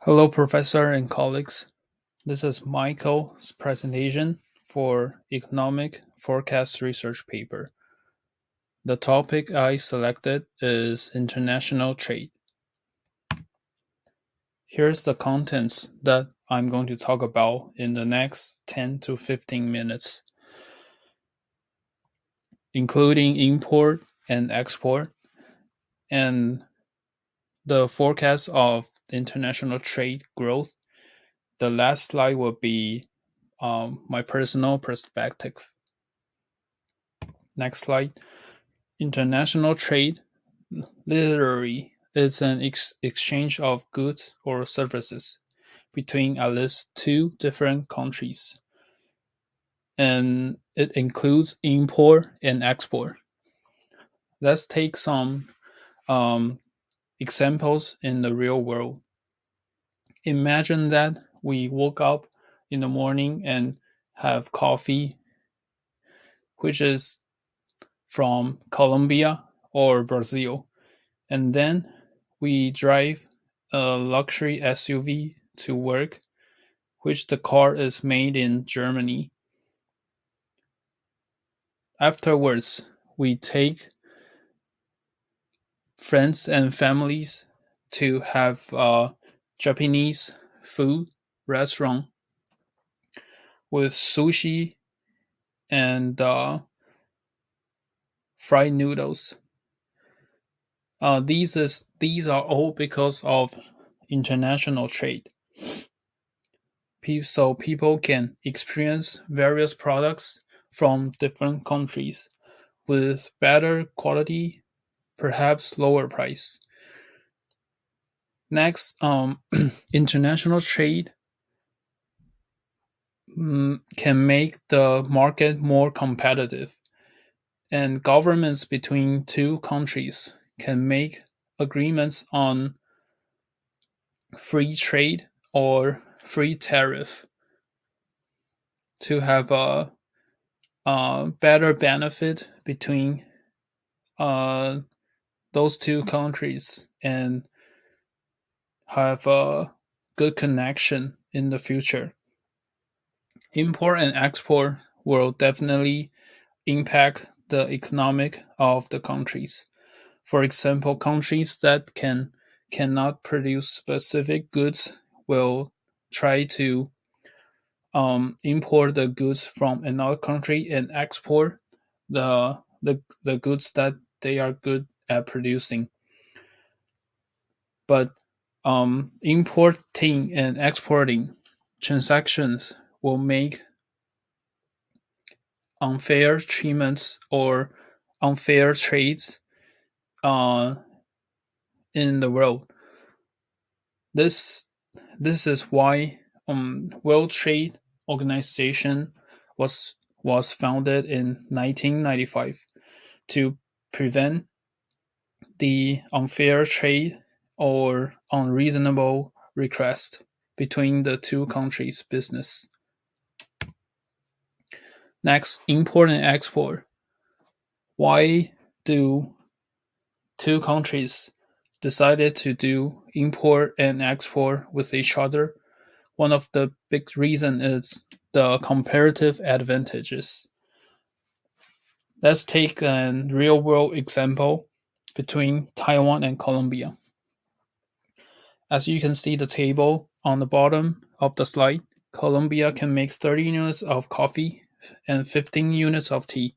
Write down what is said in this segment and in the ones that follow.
Hello, Professor and colleagues. This is Michael's presentation for Economic Forecast Research paper. The topic I selected is international trade. Here's the contents that I'm going to talk about in the next 10 to 15 minutes, including import and export, and the forecast of international trade growth. The last slide will be my personal perspective. Next slide. International trade literally is an exchange of goods or services between at least two different countries, and it includes import and export. Let's take some um, examples in the real world. Imagine that we woke up in the morning and have coffee, which is from Colombia or Brazil, and then we drive a luxury SUV to work, which the car is made in Germany. Afterwards, we take friends and families to have a Japanese food restaurant with sushi and fried noodles. These are all because of international trade. So people can experience various products from different countries with better quality, perhaps lower price. Next, international trade can make the market more competitive, and governments between two countries can make agreements on free trade or free tariff to have a better benefit between uh, those two countries and have a good connection in the future. Import and export will definitely impact the economic of the countries. For example, countries that cannot produce specific goods will try to import the goods from another country and export the goods that they are good at producing. But importing and exporting transactions will make unfair treatments or unfair trades uh, in the world. This this is why World Trade Organization was founded in 1995 to prevent the unfair trade or unreasonable request between the two countries' business. Next, import and export. Why do two countries decided to do import and export with each other? One of the big reasons is the comparative advantages. Let's take a real world example between Taiwan and Colombia. As you can see the table on the bottom of the slide, Colombia can make 30 units of coffee and 15 units of tea.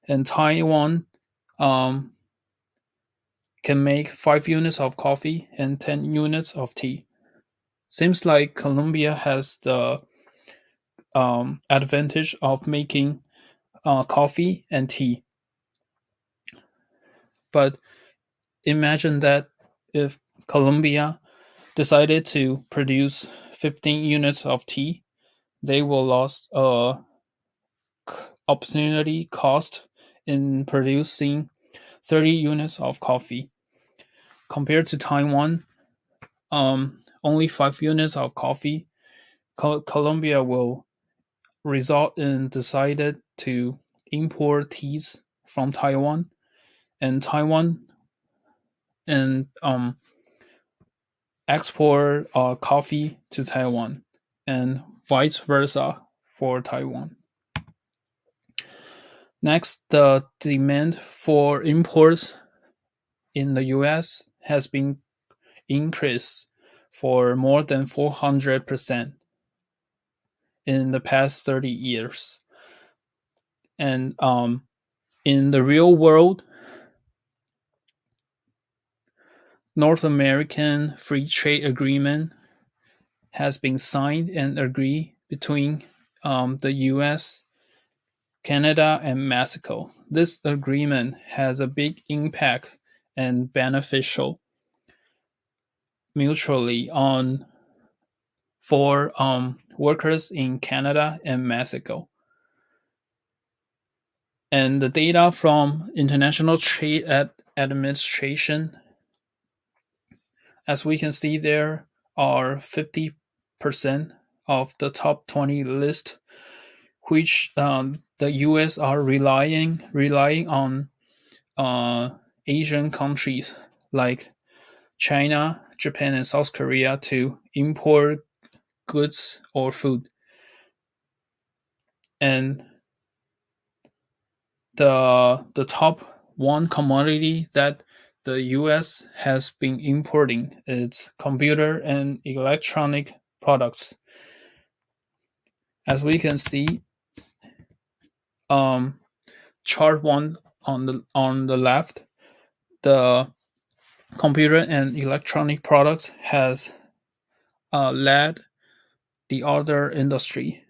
And Taiwan um, can make 5 units of coffee and 10 units of tea. Seems like Colombia has the advantage of making coffee and tea. But imagine that if Colombia decided to produce 15 units of tea, they will lose opportunity cost in producing 30 units of coffee. Compared to Taiwan, only 5 units of coffee, Colombia will result in decided to import teas from Taiwan, and Taiwan and export coffee to Taiwan, and vice versa for Taiwan. Next, the demand for imports in the US has been increased for more than 400% in the past 30 years. And in the real world, North American Free Trade Agreement has been signed and agreed between the US, Canada, and Mexico. This agreement has a big impact and beneficial mutually on for workers in Canada and Mexico. And the data from International Trade Administration, as we can see, there are 50% of the top 20 list, which the US are relying on Asian countries like China, Japan, and South Korea to import goods or food. And the top one commodity that the US has been importing is computer and electronic products. As we can see, chart one on the left, the computer and electronic products has led the other industry,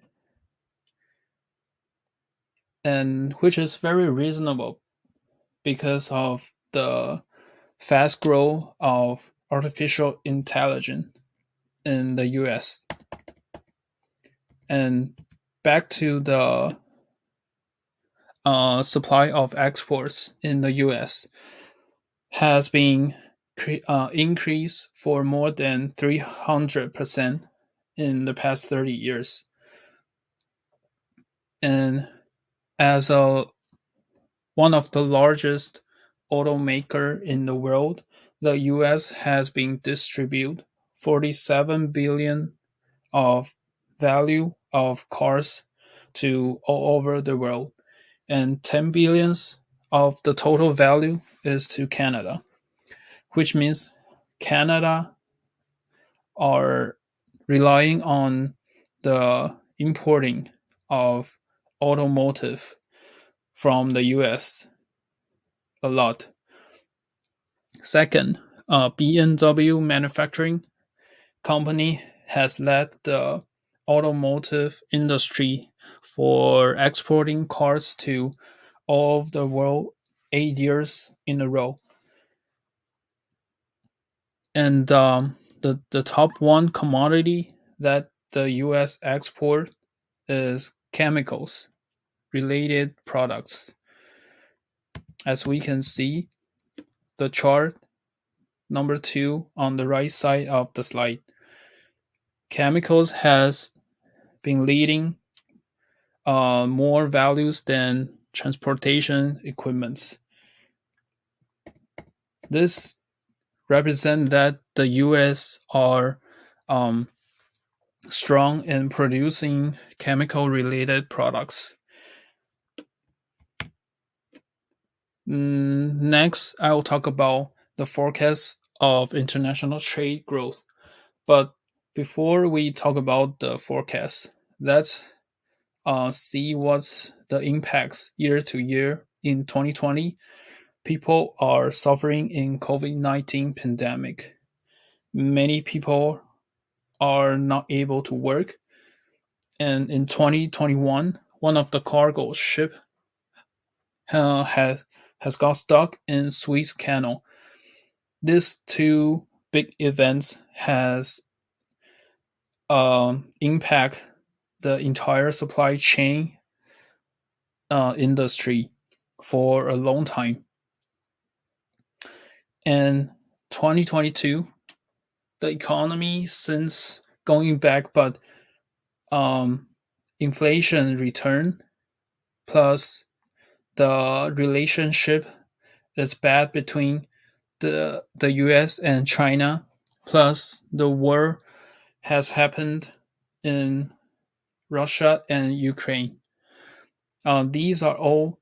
and which is very reasonable because of the fast growth of artificial intelligence in the US. And back to the supply of exports in the US has been increased for more than 300% in the past 30 years. And as one of the largest automaker in the world, the US has been distribute 47 billion of value of cars to all over the world, and 10 billions of the total value is to Canada, which means Canada are relying on the importing of automotive from the US a lot. Second, BMW manufacturing company has led the automotive industry for exporting cars to all of the world 8 years in a row. And the top one commodity that the US export is chemicals related products. As we can see, the chart number 2 on the right side of the slide, chemicals has been leading more values than transportation equipments. This represents that the US are strong in producing chemical related products. Next, I will talk about the forecast of international trade growth. But before we talk about the forecast, let's see what's the impacts year to year. In 2020, people are suffering in COVID-19 pandemic. Many people are not able to work. And in 2021, one of the cargo ship has got stuck in Suez Canal. These two big events has impact the entire supply chain industry for a long time. And 2022, the economy since going back, but inflation return plus the relationship is bad between the US and China plus the war has happened in Russia and Ukraine. These are all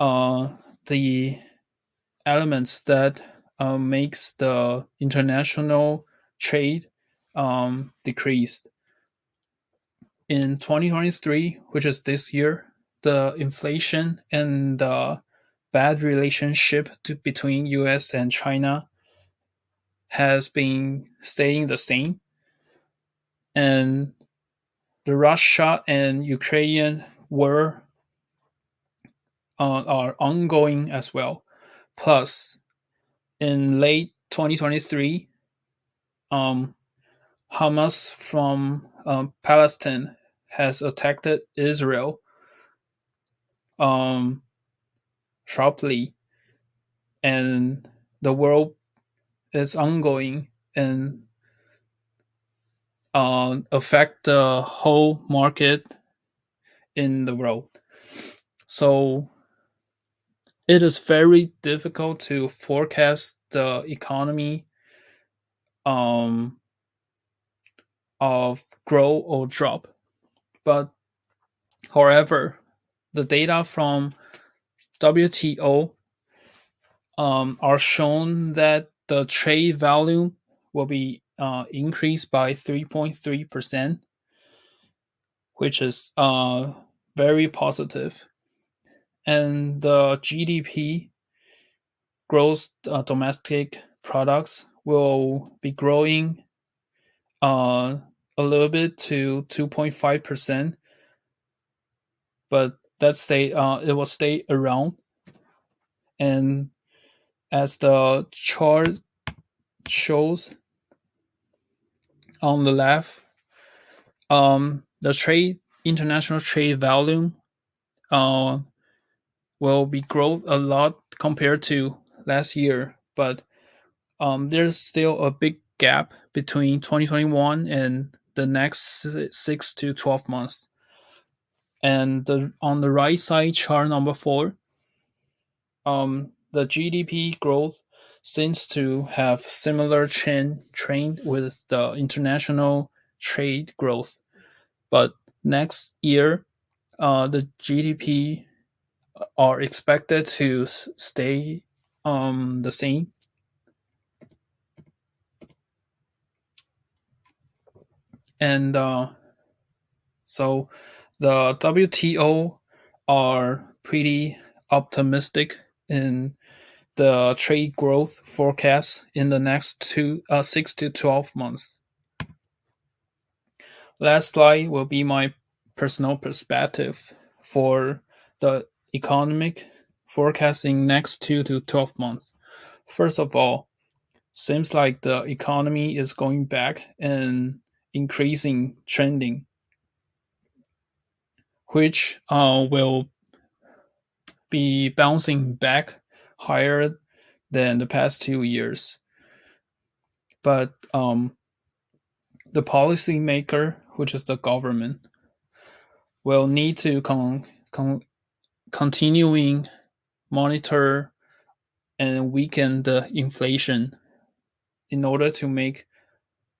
uh, the elements that makes the international trade decreased. In 2023, which is this year, the inflation and the bad relationship between US and China has been staying the same, and the Russia and Ukrainian war are ongoing as well. Plus, in late 2023, um, Hamas from Palestine has attacked Israel um, sharply, and the world is ongoing and affect the whole market in the world. So it is very difficult to forecast the economy um, of grow or drop. But however, the data from WTO are shown that the trade value will be increased by 3.3%, which is very positive. And the GDP, gross domestic products, will be growing uh, a little bit to 2.5%, but it will stay around. And as the chart shows on the left, the trade international trade volume uh, will be growth a lot compared to last year, but there's still a big gap between 2021 and the next 6 to 12 months. And on the right side, chart number 4, the GDP growth seems to have similar trend with the international trade growth. But next year, the GDP are expected to stay the same. And so the WTO are pretty optimistic in the trade growth forecast in the next 6 to 12 months. Last slide will be my personal perspective for the economic forecasting next 2 to 12 months. First of all, seems like the economy is going back and increasing trending, which will be bouncing back higher than the past 2 years. But the policymaker, which is the government, will need to continuing monitor and weaken the inflation in order to make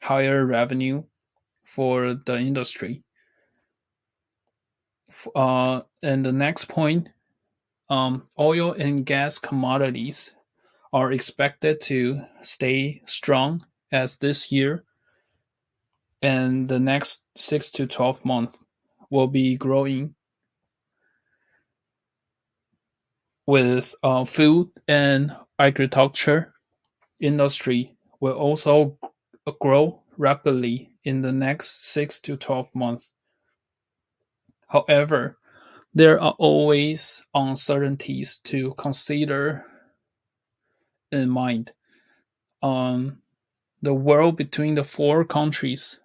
higher revenue for the industry. And the next point, oil and gas commodities are expected to stay strong as this year, and the next 6 to 12 months will be growing, with food and agriculture industry will also grow rapidly in the next 6 to 12 months. However, there are always uncertainties to consider in mind. Um, the war between the four countries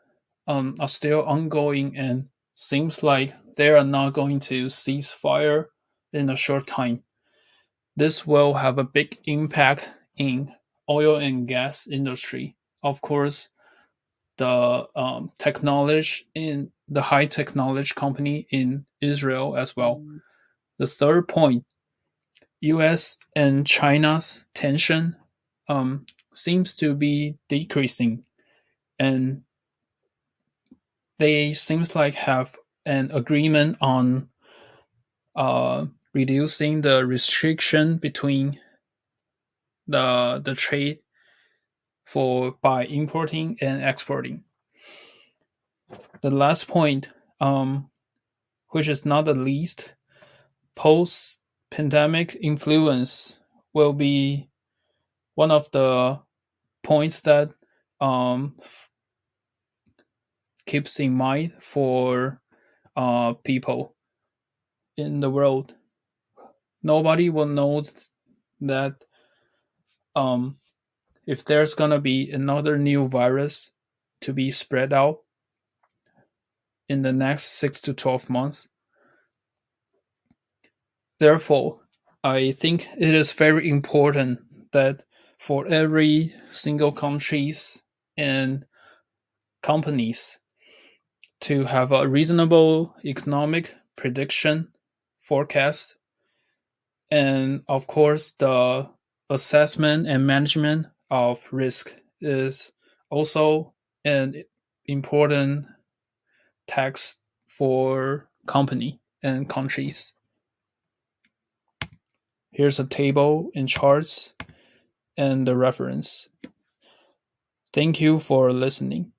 are still ongoing, and seems like they are not going to cease fire in a short time. This will have a big impact in oil and gas industry. Of course, the technology in the high technology company in Israel as well. The third point, U.S. and China's tension seems to be decreasing, and they seems like have an agreement on reducing the restriction between the trade for by importing and exporting. The last point, which is not the least, post pandemic influence will be one of the points that um, keeps in mind for people in the world. Nobody will know that um, if there's gonna be another new virus to be spread out in the next 6 to 12 months. Therefore, I think it is very important that for every single countries and companies to have a reasonable economic prediction forecast, and of course the assessment and management of risk is also an important task for company and countries. Here's a table and charts and the reference. Thank you for listening.